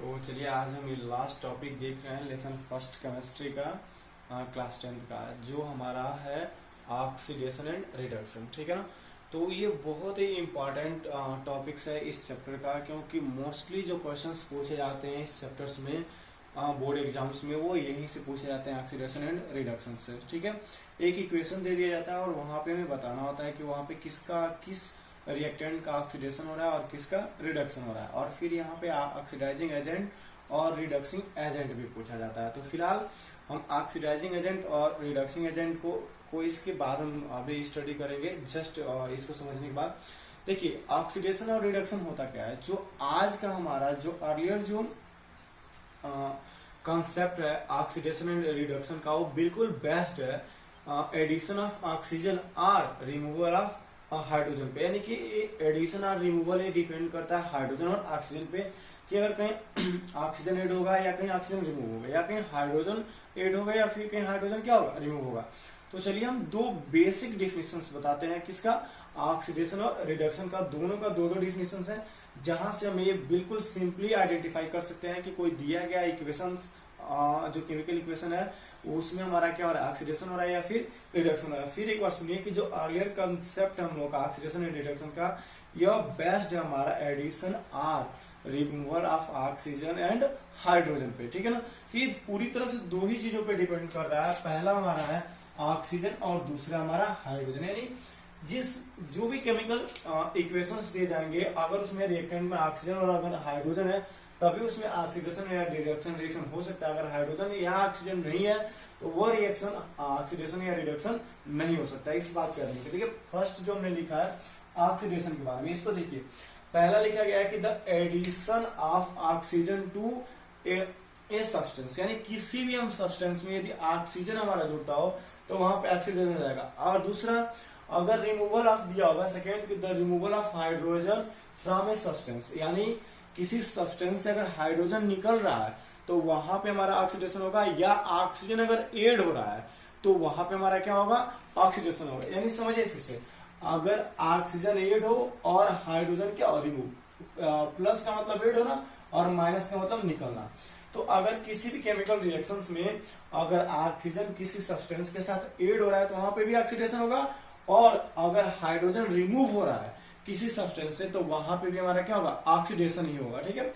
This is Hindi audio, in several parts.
तो चलिए आज हम ये लास्ट टॉपिक देख रहे हैं लेसन फर्स्ट केमिस्ट्री का क्लास 10th का, जो हमारा है ऑक्सीडेशन एंड रिडक्शन। ठीक है ना। तो ये बहुत ही इम्पॉर्टेंट टॉपिक्स है इस चैप्टर का, क्योंकि मोस्टली जो क्वेश्चंस पूछे जाते हैं इस चैप्टर्स में बोर्ड एग्जाम्स में वो यहीं से पूछे जाते हैं, ऑक्सीडेशन एंड रिडक्शन से। ठीक है। एक इक्वेशन दे दिया जाता है और वहां पे हमें बताना होता है कि वहां पे किस रिएक्टेंट का ऑक्सीडेशन हो रहा है और किसका रिडक्शन हो रहा है, और फिर यहाँ पे ऑक्सीडाइजिंग एजेंट और रिडक्सिंग एजेंट भी पूछा जाता है। तो फिलहाल हम ऑक्सीडाइजिंग एजेंट और रिडक्सिंग एजेंट को इसके बाद हम अभी स्टडी करेंगे। जस्ट इसको समझने के बाद देखिए ऑक्सीडेशन और रिडक्शन होता क्या है। जो आज का हमारा जो अर्लियर जो कॉन्सेप्ट है ऑक्सीडेशन एंड रिडक्शन का, वो बिल्कुल बेस्ट है एडिशन ऑफ ऑक्सीजन और रिमूवल ऑफ हाइड्रोजन पे। यानी कि एडिशन और रिमूवल ये डिपेंड करता है हाइड्रोजन और ऑक्सीजन पे, कि अगर कहीं ऑक्सीजन ऐड होगा या कहीं ऑक्सीजन रिमूव होगा, या कहीं हाइड्रोजन ऐड होगा या फिर कहीं हाइड्रोजन क्या होगा, रिमूव होगा। तो चलिए हम दो बेसिक डिफिनेशंस बताते हैं किसका, ऑक्सीडेशन और रिडक्शन का। दोनों का दो डिफिनेशंस है, जहां से हम ये बिल्कुल सिंपली आइडेंटिफाई कर सकते हैं कि कोई दिया गया इक्वेशन जो केमिकल इक्वेशन है उसमें हमारा क्या हो रहा है, ऑक्सीडेशन हो रहा है या फिर रिडक्शन हो रहा है। फिर एक बार सुनिए कि जो अर्लियर कंसेप्ट है हम लोग का ऑक्सीडेशन एंड रिडक्शन का, यह बेस्ड है हमारा एडिशन और removal of oxygen and hydrogen पे। ठीक है ना। तो ये पूरी तरह से दो ही चीजों पे डिपेंड कर रहा है। पहला हमारा है ऑक्सीजन और दूसरा हमारा हाइड्रोजन। यानी जो भी केमिकल इक्वेशंस दिए जाएंगे, अगर उसमें रिएक्टेंट में ऑक्सीजन और अगर हाइड्रोजन है तभी उसमें ऑक्सीडेशन या रिएक्शन हो सकता है। अगर हाइड्रोजन या ऑक्सीजन नहीं है तो वो रिएक्शन ऑक्सीडेशन या रिडक्शन नहीं हो सकता। इस बात करने के देखिए फर्स्ट जो हमने लिखा है ऑक्सीडेशन के बारे में, इसको देखिए पहला लिखा गया है कि the addition of oxygen to a substance. यानी किसी भी हम सब्सटेंस में यदि ऑक्सीजन हमारा जुड़ता हो तो वहां पे ऑक्सीजन हो जाएगा। और दूसरा अगर रिमूवल ऑफ दिया होगा सेकेंड की the removal of hydrogen from A substance, यानी किसी सब्सटेंस से अगर हाइड्रोजन निकल रहा है तो वहां पे हमारा ऑक्सीडेशन होगा, या ऑक्सीजन अगर ऐड हो रहा है तो वहां पे हमारा क्या होगा, ऑक्सीडेशन होगा। यानी समझिए फिर से, अगर ऑक्सीजन ऐड हो और हाइड्रोजन क्या हो, रिमूव। प्लस का मतलब ऐड होना और माइनस का मतलब निकलना। तो अगर किसी भी केमिकल रिएक्शंस में अगर ऑक्सीजन किसी सब्सटेंस के साथ ऐड हो रहा है तो वहां पे भी ऑक्सीडेशन होगा, और अगर हाइड्रोजन रिमूव हो रहा है किसी सब्सटेंस से तो वहां पे भी हमारा क्या होगा, ऑक्सीडेशन ही होगा। ठीक है।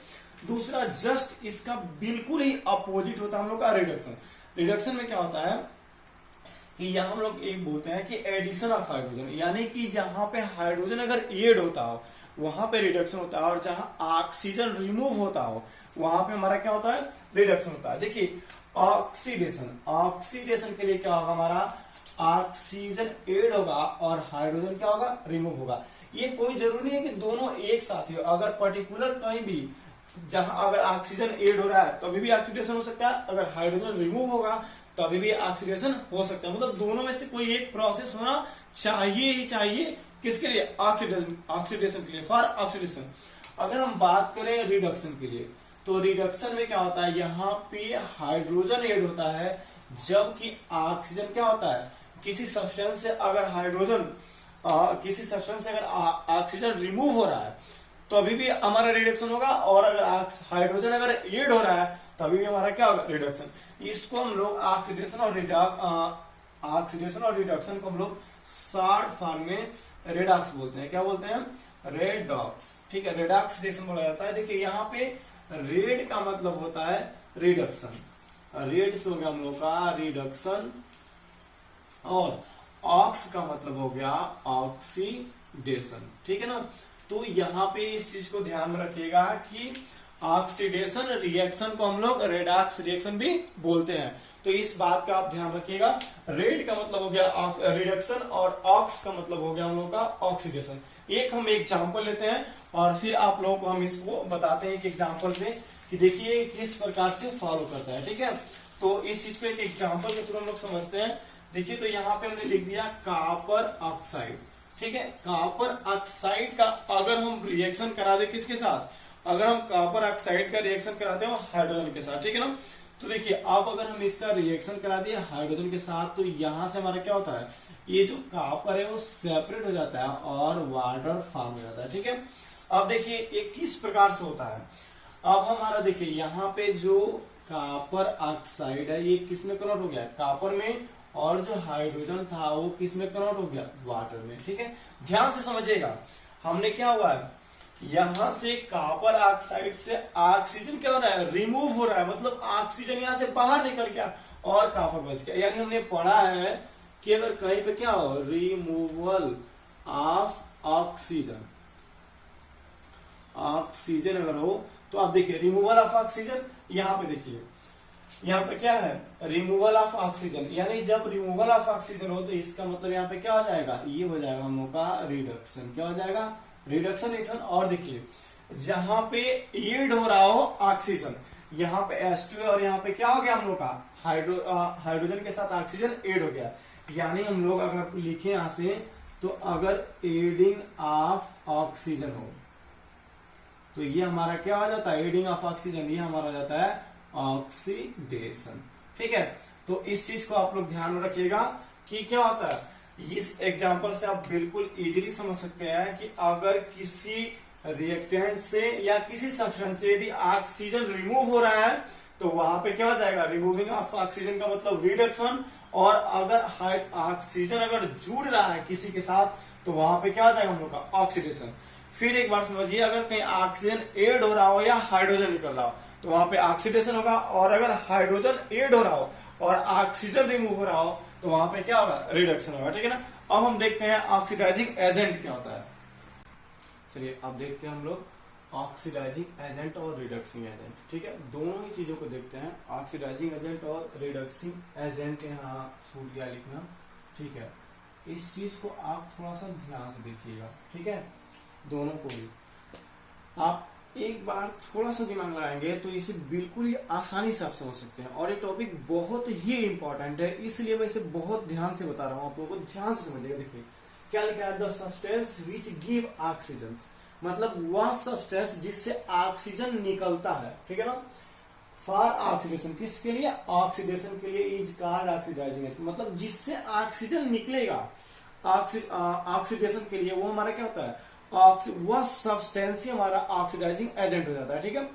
दूसरा जस्ट इसका बिल्कुल ही अपोजिट होता है हम लोग का रिडक्शन। रिडक्शन में क्या होता है कि यहां हम लोग एक बोलते हैं कि एडिशन ऑफ हाइड्रोजन, यानी कि जहां पे हाइड्रोजन अगर ऐड होता हो वहां पे रिडक्शन होता है, और जहां ऑक्सीजन रिमूव होता हो वहां पे हमारा क्या होता है, रिडक्शन होता है। देखिए ऑक्सीडेशन के लिए क्या होगा, हमारा ऑक्सीजन ऐड होगा और हाइड्रोजन क्या होगा, रिमूव होगा। ये कोई जरूरी है कि दोनों एक साथ ही हो। अगर पर्टिकुलर कहीं भी जहां अगर ऑक्सीजन ऐड हो रहा है तभी भी ऑक्सीडेशन हो सकता है, अगर हाइड्रोजन रिमूव होगा तभी भी ऑक्सीडेशन हो सकता है। मतलब दोनों में से कोई एक प्रोसेस होना चाहिए ही चाहिए, किसके लिए, ऑक्सीडेशन के लिए, फॉर ऑक्सीडेशन। अगर हम बात करें रिडक्शन के लिए, तो रिडक्शन में क्या होता है, यहाँ पे हाइड्रोजन ऐड होता है, जबकि ऑक्सीजन क्या होता है, किसी सब्सटेंस से अगर हाइड्रोजन किसी सब्सटेंस से अगर ऑक्सीजन रिमूव हो रहा है तो अभी भी हमारा रिडक्शन होगा, और अगर हाइड्रोजन अगर ऐड हो रहा है तभी भी हमारा क्या होगा, रिडक्शन। इसको हम लोग ऑक्सीडेशन और रिडक्शन को हम लोग शॉर्ट फॉर्म में रेडॉक्स बोलते हैं। क्या बोलते हैं, रेडॉक्स। ठीक है, रेडॉक्स रिएक्शन बोला जाता है। देखिए यहाँ पे रेड का मतलब होता है रिडक्शन, रेड से हो गया हम लोग का रिडक्शन, और ऑक्स का मतलब हो गया ऑक्सीडेशन। ठीक है ना। तो यहाँ पे इस चीज को ध्यान में रखिएगा कि ऑक्सीडेशन रिएक्शन को हम लोग रेडॉक्स रिएक्शन भी बोलते हैं। तो इस बात का आप ध्यान रखिएगा। रेड का मतलब हो गया रिडक्शन और ऑक्स का मतलब हो गया हम लोग का ऑक्सीडेशन। एक हम एग्जांपल लेते हैं और फिर आप लोगों को हम इसको बताते हैं कि एग्जांपल से कि देखिए किस प्रकार से फॉलो करता है। ठीक है। तो इस चीज को एक एग्जांपल के थ्रू हम लोग समझते हैं। देखिए तो यहाँ पे हमने लिख दिया कॉपर ऑक्साइड। ठीक है। कॉपर ऑक्साइड का अगर हम रिएक्शन करा दे किसके साथ, अगर हम कॉपर ऑक्साइड का रिएक्शन कराते हैं हाइड्रोजन के साथ, ठीक है ना। तो देखिए अब अगर हम इसका रिएक्शन करा दिए हाइड्रोजन के साथ तो यहां से हमारा क्या होता है, ये जो कॉपर है वो सेपरेट हो जाता है और वाटर फॉर्म हो जाता है। ठीक है। अब देखिए ये किस प्रकार से होता है, अब हमारा देखिए यहाँ पे जो कॉपर ऑक्साइड है ये किस में कन्वर्ट हो गया, कॉपर में, और जो हाइड्रोजन था वो किस में कन्वर्ट हो गया, वाटर में। ठीक है, ध्यान से समझिएगा, हमने क्या हुआ है, यहां से कॉपर ऑक्साइड से ऑक्सीजन क्या हो रहा है, रिमूव हो रहा है, मतलब ऑक्सीजन यहां से बाहर निकल गया और कॉपर बच गया। यानी हमने पढ़ा है कि अगर कहीं पे क्या हो, रिमूवल ऑफ ऑक्सीजन, ऑक्सीजन अगर हो तो आप देखिए रिमूवल ऑफ ऑक्सीजन, यहां पे देखिए यहाँ पे क्या है, रिमूवल ऑफ ऑक्सीजन, यानी जब रिमूवल ऑफ ऑक्सीजन हो तो इसका मतलब यहाँ पे क्या हो जाएगा, ये हो जाएगा हम लोग का रिडक्शन। क्या हो जाएगा, रिडक्शन रिएक्शन। और देखिए जहां पे ऐड हो रहा हो ऑक्सीजन, यहाँ पे H2 है और यहाँ पे क्या हो गया हम लोग का हाइड्रोजन के साथ ऑक्सीजन ऐड हो गया। यानी हम लोग अगर लिखे यहां से तो अगर एडिंग ऑफ ऑक्सीजन हो तो ये हमारा क्या हो जाता है, एडिंग ऑफ ऑक्सीजन, ये हमारा हो जाता है ऑक्सीडेशन। ठीक है, तो इस चीज को आप लोग ध्यान में रखिएगा कि क्या होता है। इस एग्जांपल से आप बिल्कुल इजीली समझ सकते हैं कि अगर किसी रिएक्टेंट से या किसी सब्सटेंस से यदि ऑक्सीजन रिमूव हो रहा है तो वहां पे क्या हो जाएगा, रिमूविंग ऑफ ऑक्सीजन का मतलब रिडक्शन। और अगर ऑक्सीजन अगर जुड़ रहा है किसी के साथ तो वहां पे क्या हो जाएगा हम लोग का ऑक्सीडेशन। फिर एक बार समझिए, अगर कहीं ऑक्सीजन ऐड हो रहा हो या हाइड्रोजन निकल रहा हो तो वहां पे ऑक्सीडेशन होगा, और अगर हाइड्रोजन ऐड हो रहा हो और ऑक्सीजन रिमूव हो रहा हो तो वहां पे क्या होगा, रिडक्शन होगा। ठीक है ना। अब हम देखते हैं ऑक्सीडाइजिंग एजेंट क्या होता है। चलिए अब देखते हैं हम लोग ऑक्सीडाइजिंग एजेंट और रिडक्सिंग एजेंट। ठीक है, दोनों ही चीजों को देखते हैं, ऑक्सीडाइजिंग एजेंट और रिडक्सिंग एजेंट। यहाँ छूट गया लिखना। ठीक है, इस चीज को आप थोड़ा सा ध्यान से देखिएगा। ठीक है, दोनों को भी आप एक बार थोड़ा सा दिमाग लगाएंगे तो इसे बिल्कुल ही आसानी से आप समझ सकते हैं। और ये टॉपिक बहुत ही इंपॉर्टेंट है, इसलिए मैं इसे बहुत ध्यान से बता रहा हूं, आप लोगों को ध्यान से समझिएगा। देखिए क्या लिखा है, the substance which give oxygen, मतलब वह सब्सटेंस जिससे ऑक्सीजन निकलता है। ठीक है ना। फॉर ऑक्सीडेशन, किसके लिए, ऑक्सीडेशन के लिए, इज कॉल्ड ऑक्सीडाइजिंग एजेंट, मतलब जिससे ऑक्सीजन निकलेगा ऑक्सीडेशन के लिए, वो हमारा क्या होता है, वह सब्सटेंस ही हमारा ऑक्सीडाइजिंग एजेंट हो जाता है। ठीक है,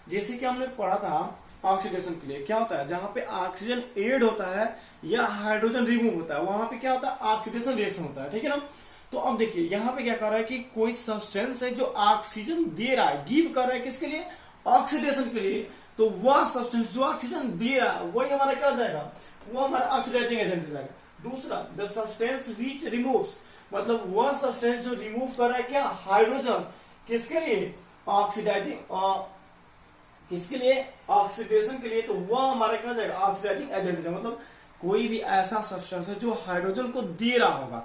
जैसे कि हमने पढ़ा था ऑक्सीडेशन के लिए क्या होता है, जहां पे ऑक्सीजन ऐड होता है या हाइड्रोजन रिमूव होता है वहां पे क्या होता है, ऑक्सीडेशन रिएक्शन होता है। ठीक है ना। तो अब देखिए यहाँ पे क्या कर रहा है कि कोई सब्सटेंस है जो ऑक्सीजन दे रहा है, गिव कर रहा है, किसके लिए, ऑक्सीडेशन के लिए। तो वह सब्सटेंस जो ऑक्सीजन दे रहा है वही हमारा क्या हो जाएगा, वो हमारा ऑक्सीडाइजिंग एजेंट हो जाएगा। दूसरा, द सब्सटेंस विच रिमूव्स, मतलब वह सब्सटेंस जो रिमूव कर रहा है क्या, हाइड्रोजन, किसके लिए, ऑक्सीडाइजिंग, किसके लिए, ऑक्सीडेशन के लिए। तो वह हमारा क्या हो जाएगा, ऑक्सीडाइजिंग एजेंट है। मतलब कोई भी ऐसा सब्सटेंस है जो हाइड्रोजन को दे रहा होगा,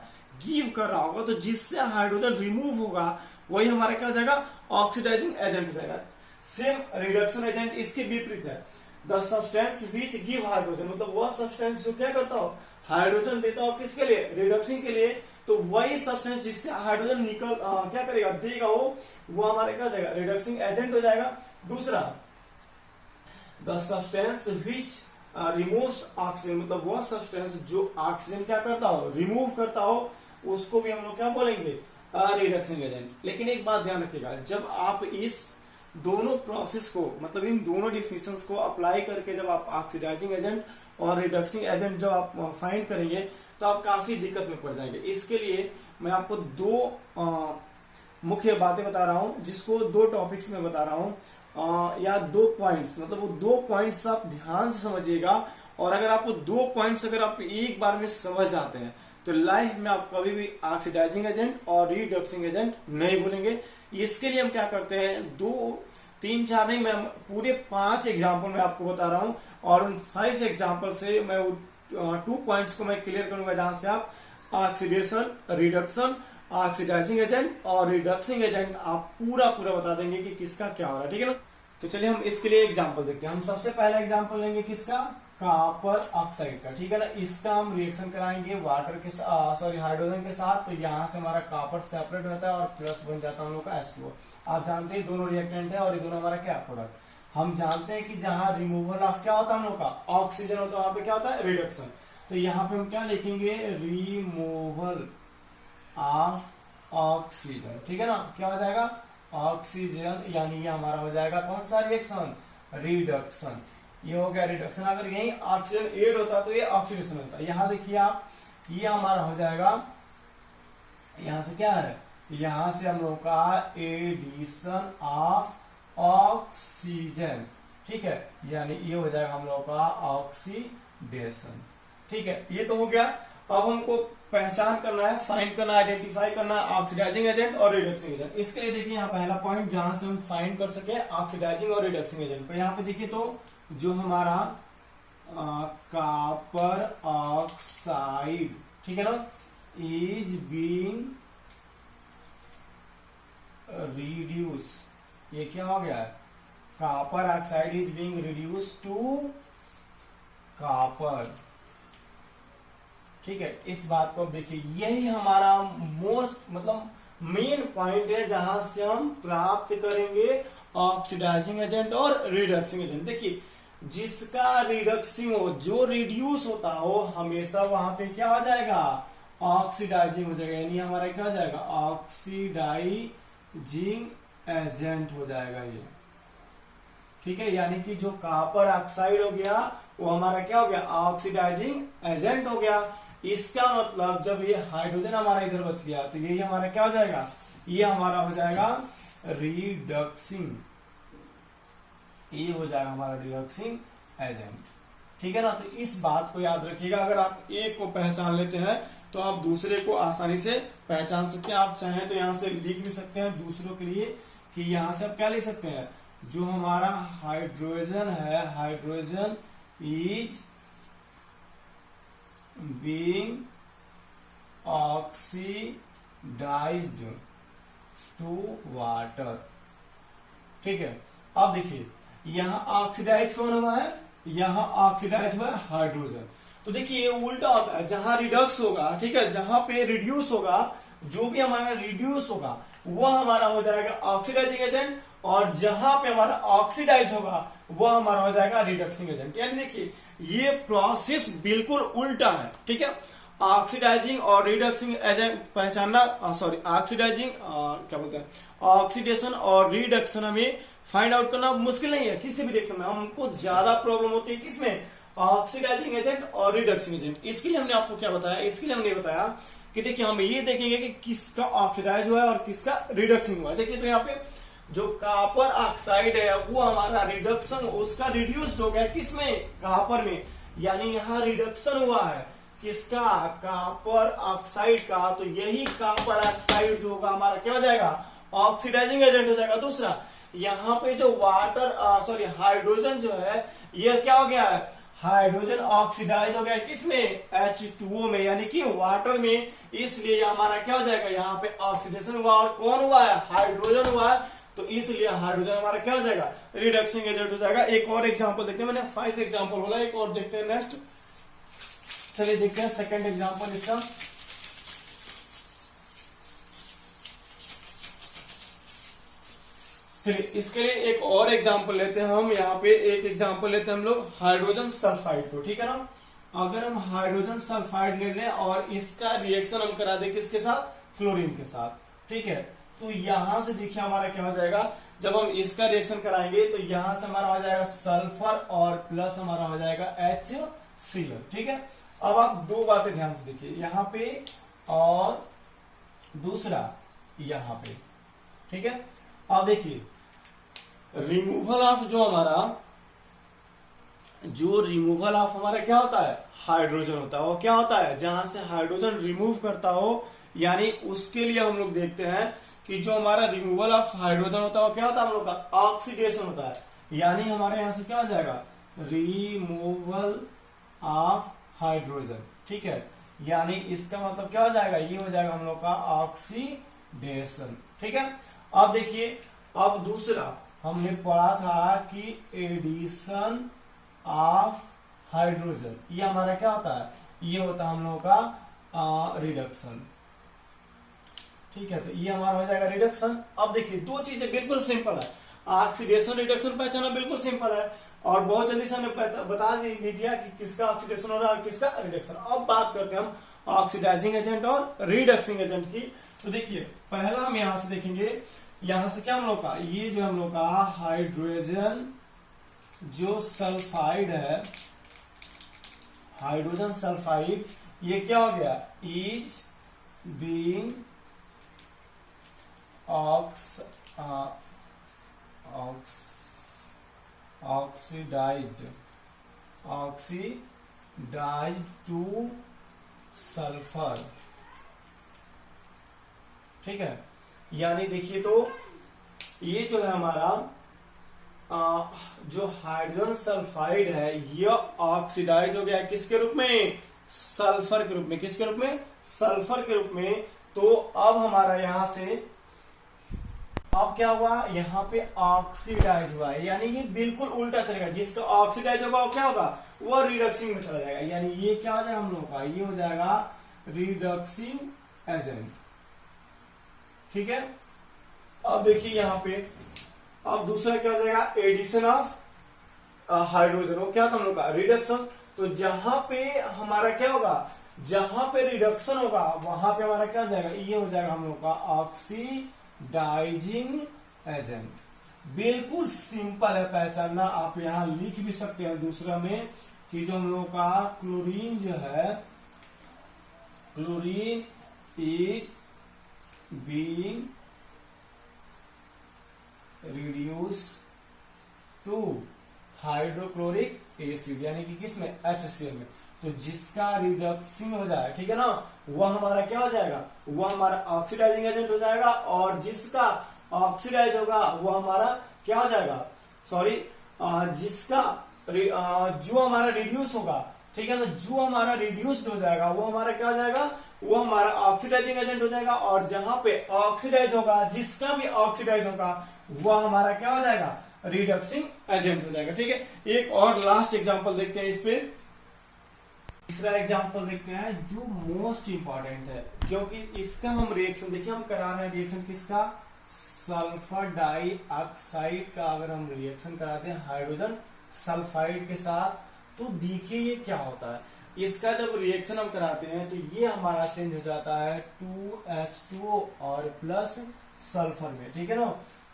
गिव कर रहा होगा, तो जिससे हाइड्रोजन रिमूव होगा वही हमारा क्या हो जाएगा, ऑक्सीडाइजिंग एजेंट हो जाएगा। सेम रिडक्शन एजेंट इसके विपरीत है, the substance which give hydrogen, मतलब वह सब्सटेंस जो क्या करता हो, हाइड्रोजन देता हो, किसके लिए, रिडक्शन के लिए। तो वही सब्सटेंस जिससे हाइड्रोजन निकल क्या करेगा, देगा, वो हमारे क्या हो जाएगा, रिडक्सिंग एजेंट हो जाएगा। दूसरा, the substance which removes oxygen, मतलब वह सब्सटेंस जो ऑक्सीजन क्या करता हो, रिमूव करता हो, उसको भी हम लोग क्या बोलेंगे, रिडक्सिंग एजेंट। लेकिन एक बात ध्यान रखिएगा, जब आप इस दोनों प्रोसेस को, मतलब इन दोनों डिफिनेशंस को अप्लाई करके जब आप ऑक्सीडाइजिंग एजेंट और रिडक्सिंग एजेंट जब आप फाइंड करेंगे तो आप काफी दिक्कत में पड़ जाएंगे। इसके लिए मैं आपको दो मुख्य बातें बता रहा हूं, जिसको दो टॉपिक्स में बता रहा हूं, या दो पॉइंट्स, मतलब वो दो पॉइंट्स आप ध्यान से समझिएगा। और अगर आपको दो पॉइंट्स अगर आप एक बार में समझ जाते हैं तो लाइफ में आप कभी भी ऑक्सीडाइजिंग एजेंट और रिडक्सिंग एजेंट नहीं भूलेंगे। इसके लिए हम क्या करते हैं, 2, 3, 4 नहीं, मैं पूरे 5 एग्जाम्पल मैं आपको बता रहा हूं, और उन 5 एग्जाम्पल से मैं 2 पॉइंट्स को मैं क्लियर करूंगा, जहां से आप ऑक्सीडेशन, रिडक्शन, ऑक्सीडाइजिंग एजेंट और रिडक्सिंग एजेंट आप पूरा बता देंगे कि किसका क्या हो रहा है। ठीक है ना। तो चलिए हम इसके लिए एग्जाम्पल देखते हैं। हम सबसे पहला एग्जाम्पल लेंगे किसका, कॉपर ऑक्साइड का। ठीक है ना। इसका हम रिएक्शन कराएंगे वाटर के सॉरी हाइड्रोजन के साथ। तो यहाँ से हमारा कॉपर सेपरेट होता है और प्लस बन जाता है हम लोग का H2O। आप जानते हैं दोनों रिएक्टेंट है और ये दोनों हमारा क्या प्रोडक्ट। हम जानते हैं कि जहां रिमूवल ऑफ क्या होता है हम लोग का, ऑक्सीजन होता है, वहां पे क्या होता है, रिडक्शन। तो यहाँ पे हम क्या लिखेंगे, रिमूवल ऑफ ऑक्सीजन। ठीक है ना। क्या हो जाएगा, ऑक्सीजन, यानी ये हमारा हो जाएगा कौन सा रिएक्शन, रिडक्शन। ये हो गया रिडक्शन। अगर यही ऑक्सीजन ऐड होता तो ये ऑक्सीडेशन होता। यहाँ देखिए आप, ये हमारा हो जाएगा, यहां से क्या है, यहां से हम लोग का एडिशन ऑफ ऑक्सीजन, ठीक है, यानी ये हो जाएगा हम लोग का ऑक्सीडेशन। ठीक है, ये तो हो गया। अब हमको पहचान करना है, फाइंड करना, आइडेंटिफाई करना ऑक्सीडाइजिंग एजेंट और रिडक्सिंग एजेंट। इसके लिए देखिए यहाँ पहला पॉइंट जहां से हम फाइंड कर सके ऑक्सीडाइजिंग और रिडक्सिंग एजेंट को, यहाँ पे देखिए तो जो हमारा कॉपर ऑक्साइड, ठीक है ना, इज बीइंग रिड्यूस, ये क्या हो गया है, copper oxide is being reduce to copper. ठीक है, इस बात को अब देखिए, यही हमारा मोस्ट मतलब मेन पॉइंट है जहां से हम प्राप्त करेंगे ऑक्सीडाइजिंग एजेंट और रिडक्सिंग एजेंट। देखिए, जिसका रिडक्सिंग हो, जो रिड्यूस होता हो, हमेशा वहां पे क्या हो जाएगा, ऑक्सीडाइजिंग हो जाएगा, यानी हमारा क्या हो जाएगा, ऑक्सीडाइजिंग एजेंट हो जाएगा ये। ठीक है, यानी कि जो कॉपर ऑक्साइड हो गया वो हमारा क्या हो गया, ऑक्सीडाइजिंग एजेंट हो गया। इसका मतलब जब ये हाइड्रोजन हमारा इधर बच गया तो यही हमारा क्या हो जाएगा, ये हमारा हो जाएगा रिडक्सिंग, ये हो जाएगा हमारा रिडक्सिंग एजेंट। ठीक है ना, तो इस बात को याद रखिएगा। अगर आप एक को पहचान लेते हैं तो आप दूसरे को आसानी से पहचान सकते हैं। आप चाहें तो यहां से लिख भी सकते हैं दूसरों के लिए कि यहां से आप क्या लिख सकते हैं, जो हमारा हाइड्रोजन है, hydrogen is being oxidized to water. ठीक है, अब देखिए यहां ऑक्सीडाइज कौन हुआ है, यहां ऑक्सीडाइज हुआ है हाइड्रोजन। तो देखिए ये उल्टा होता है, जहां रिडक्स होगा, ठीक है, जहां पे रिड्यूस होगा, जो भी हमारा रिड्यूस होगा वो हमारा हो जाएगा ऑक्सीडाइजिंग एजेंट, और जहां पे हमारा ऑक्सीडाइज होगा वो हमारा हो जाएगा रिडक्सिंग एजेंट। यानी देखिए ये प्रोसेस बिल्कुल उल्टा है। ठीक है, ऑक्सीडाइजिंग और रिडक्सिंग एजेंट पहचानना, सॉरी ऑक्सीडाइजिंग क्या बोलते हैं, ऑक्सीडेशन और रिडक्शन हमें फाइंड आउट करना मुश्किल नहीं है किसी भी रिएक्शन में। हमको ज्यादा प्रॉब्लम होती है किसमें, ऑक्सीडाइजिंग एजेंट और रिडक्सिंग एजेंट। इसके लिए हमने आपको क्या बताया, इसके लिए हमने बताया कि देखिए हम ये देखेंगे कि किसका ऑक्सीडाइज हुआ है और किसका रिडक्सिंग हुआ है। देखिए तो यहाँ पे जो कॉपर ऑक्साइड है वो हमारा रिडक्शन, उसका रिड्यूस्ड हो गया किसमें, कॉपर में, यानी यहाँ रिडक्शन हुआ है किसका, कॉपर ऑक्साइड का। तो यही कॉपर ऑक्साइड जो होगा हमारा क्या हो जाएगा, ऑक्सीडाइजिंग एजेंट हो जाएगा। दूसरा यहाँ पे जो वाटर सॉरी हाइड्रोजन जो है ये क्या हो गया है, हाइड्रोजन ऑक्सीडाइज हो गया किसमें, H2O में, यानी कि वाटर में, इसलिए हमारा क्या हो जाएगा, यहाँ पे ऑक्सीडेशन हुआ। और कौन हुआ है, हाइड्रोजन हुआ है, तो इसलिए हाइड्रोजन हमारा क्या हो जाएगा, रिडक्सिंग एजेंट हो जाएगा। एक और एग्जांपल देखते हैं, मैंने 5 एग्जांपल बोला, एक और देखते हैं नेक्स्ट। चलिए देखते हैं सेकंड एग्जांपल इसका। चलिए इसके लिए एक और एग्जांपल लेते हैं हम। यहाँ पे एक एग्जांपल लेते हैं हम लोग हाइड्रोजन सल्फाइड को। ठीक है ना, अगर हम हाइड्रोजन सल्फाइड ले लें और इसका रिएक्शन हम करा दें किसके साथ, क्लोरीन के साथ। ठीक है, तो यहां से देखिए हमारा क्या हो जाएगा, जब हम इसका रिएक्शन कराएंगे तो यहां से हमारा हो जाएगा सल्फर और प्लस हमारा हो जाएगा HCl। ठीक है, अब आप दो बातें ध्यान से देखिए, यहाँ पे और दूसरा यहाँ पे। ठीक है, अब देखिए रिमूवल ऑफ जो रिमूवल ऑफ हमारा क्या होता है, हाइड्रोजन होता है। वो क्या होता है, जहां से हाइड्रोजन रिमूव करता हो, यानी उसके लिए हम लोग देखते हैं कि जो हमारा रिमूवल ऑफ हाइड्रोजन होता है वो क्या होता है, हम लोग का ऑक्सीडेशन होता है। यानी हमारे यहां से क्या हो जाएगा, रिमूवल ऑफ हाइड्रोजन। ठीक है, यानी इसका मतलब क्या हो जाएगा, ये हो जाएगा हम लोग का ऑक्सीडेशन। ठीक है, अब देखिए, अब दूसरा हमने पढ़ा था कि एडिशन ऑफ हाइड्रोजन, ये हमारा क्या होता है, ये होता है हम लोगों का रिडक्शन। ठीक है, तो ये हमारा हो जाएगा रिडक्शन। अब देखिए दो चीजें बिल्कुल सिंपल है, ऑक्सीडेशन रिडक्शन पहचाना बिल्कुल सिंपल है, और बहुत जल्दी से हमें बता दिया कि किसका ऑक्सीडेशन हो रहा है और किसका रिडक्शन। अब बात करते हैं हम ऑक्सीडाइजिंग एजेंट और रिडक्सिंग एजेंट की। तो देखिए पहला हम यहां से देखेंगे यहां से क्या हम लोग का, ये जो हम लोग का हाइड्रोजन जो सल्फाइड है, हाइड्रोजन सल्फाइड, ये क्या हो गया, is being oxidized to sulphur. ठीक है, यानी देखिए तो ये जो है हमारा जो हाइड्रोजन सल्फाइड है ये ऑक्सीडाइज हो गया किसके रूप में, सल्फर के रूप में। किसके रूप में, सल्फर के रूप में। तो अब हमारा यहां से अब क्या हुआ, यहाँ पे ऑक्सीडाइज हुआ है, यानी ये बिल्कुल उल्टा चलेगा। जिसका ऑक्सीडाइज होगा वो क्या होगा, वो रिडक्सिंग में चला जाएगा। यानी ये क्या हो जाएगा हम लोग का, ये हो जाएगा रिडक्सिंग एजेंट। ठीक है, अब देखिए यहाँ पे अब दूसरा क्या हो जाएगा, एडिशन ऑफ हाइड्रोजन। वो क्या था हम लोग का, रिडक्शन। तो जहां पे हमारा क्या होगा, जहां पे रिडक्शन होगा वहां पे हमारा क्या हो जाएगा, ये हो जाएगा हम लोग का ऑक्सीडाइजिंग एजेंट। बिल्कुल सिंपल है पहचानना, ना आप यहां लिख भी सकते हैं दूसरा में कि जो हम लोग का क्लोरीन जो है, chlorine is being reduce to hydrochloric acid, यानी कि किसमें, HCl में। तो जिसका रिडक्सिंग हो जाए, ठीक है ना, वह हमारा क्या हो जाएगा, वह हमारा ऑक्सीडाइजिंग एजेंट हो जाएगा। और जिसका ऑक्सीडाइज होगा वह हमारा क्या हो जाएगा, सॉरी, जिसका जो हमारा रिड्यूस होगा, ठीक है ना, जो हमारा रिड्यूस्ड हो जाएगा वो हमारा क्या हो जाएगा, वो हमारा ऑक्सीडाइजिंग एजेंट हो जाएगा। और जहां पे ऑक्सीडाइज होगा, जिसका भी ऑक्सीडाइज होगा वह हमारा क्या हो जाएगा, रिडक्सिंग एजेंट हो जाएगा। ठीक है, एक और लास्ट एग्जांपल देखते हैं इस पे। तीसरा एग्जांपल देखते हैं जो मोस्ट इंपॉर्टेंट है, क्योंकि इसका हम रिएक्शन देखिए, हम करा रहे हैं रिएक्शन किसका, सल्फर डाइऑक्साइड का। अगर हम रिएक्शन कराते हैं हाइड्रोजन सल्फाइड के साथ, तो देखिए ये क्या होता है। इसका जब रिएक्शन हम कराते हैं तो ये हमारा चेंज हो जाता है 2H2O और प्लस सल्फर में। ठीक है ना,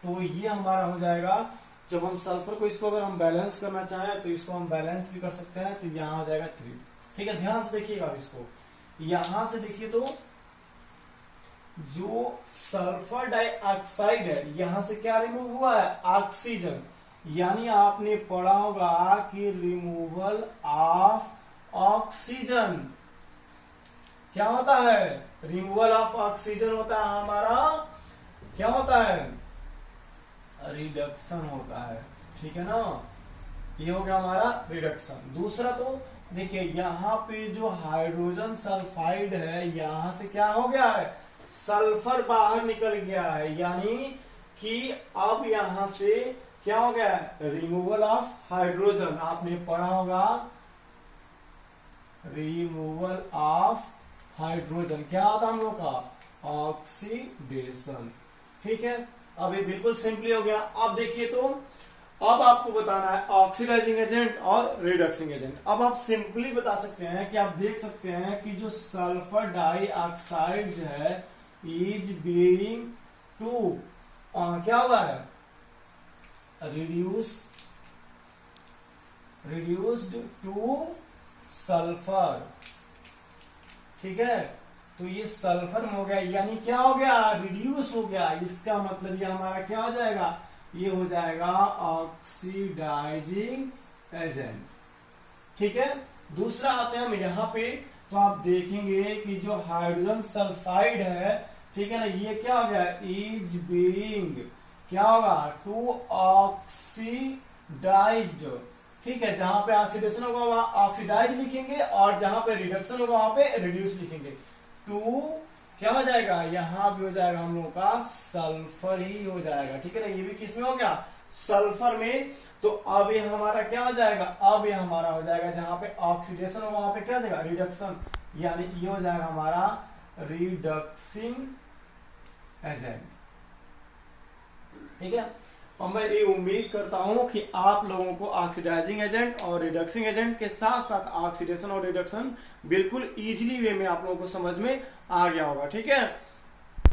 तो ये हमारा हो जाएगा, जब हम सल्फर को इसको अगर हम बैलेंस करना चाहें तो इसको हम बैलेंस भी कर सकते हैं। तो यहाँ हो जाएगा 3। ठीक है, ध्यान से देखिएगा इसको, यहां से देखिए तो जो सल्फर डाइऑक्साइड है यहां से क्या रिमूव हुआ है, ऑक्सीजन। यानी आपने पढ़ा होगा कि रिमूवल ऑफ ऑक्सीजन क्या होता है, रिमूवल ऑफ ऑक्सीजन होता है हमारा, क्या होता है, रिडक्शन होता है। ठीक है ना, ये हो गया हमारा रिडक्शन। दूसरा तो देखिए यहाँ पे जो हाइड्रोजन सल्फाइड है यहां से क्या हो गया है, सल्फर बाहर निकल गया है, यानी कि अब यहां से क्या हो गया है, रिमूवल ऑफ हाइड्रोजन। आपने पढ़ा होगा रिमूवल ऑफ हाइड्रोजन क्या होता है हम लोग का, ऑक्सीडेशन। ठीक है, अब ये बिल्कुल सिंपली हो गया। अब देखिए तो अब आपको बताना है ऑक्सीडाइजिंग एजेंट और रिडक्सिंग एजेंट। अब आप सिंपली बता सकते हैं कि आप देख सकते हैं कि जो सल्फर डाइऑक्साइड जो है इज बीइंग टू क्या हुआ है, रिड्यूस्ड टू सल्फर। ठीक है, तो ये सल्फर में हो गया, यानी क्या हो गया, रिड्यूस हो गया। इसका मतलब ये हमारा क्या हो जाएगा, ये हो जाएगा ऑक्सीडाइजिंग एजेंट। ठीक है, दूसरा आते हैं हम यहाँ पे, तो आप देखेंगे कि जो हाइड्रोजन सल्फाइड है, ठीक है ना, ये क्या हो गया, इज बीइंग क्या होगा, टू ऑक्सीडाइज्ड। ठीक है, जहां पे ऑक्सीडेशन होगा वहां ऑक्सीडाइज लिखेंगे और जहां पे रिडक्शन होगा वहां पे रिड्यूस लिखेंगे। टू क्या हो जाएगा, यहां भी हो जाएगा हम लोग का सल्फर ही हो जाएगा। ठीक है ना, ये भी किस में हो गया, सल्फर में। तो अब ये हमारा क्या हो जाएगा, अब ये हमारा हो जाएगा जहां पे ऑक्सीडेशन होगा वहां पे क्या हो जाएगा, रिडक्शन, यानी ये हो जाएगा हमारा रिडक्सिंग एजेंट। ठीक है, और मैं ये उम्मीद करता हूं कि आप लोगों को ऑक्सीडाइजिंग एजेंट और रिडक्सिंग एजेंट के साथ साथ ऑक्सीडेशन और रिडक्शन बिल्कुल इजीली वे में आप लोगों को समझ में आ गया होगा। ठीक है।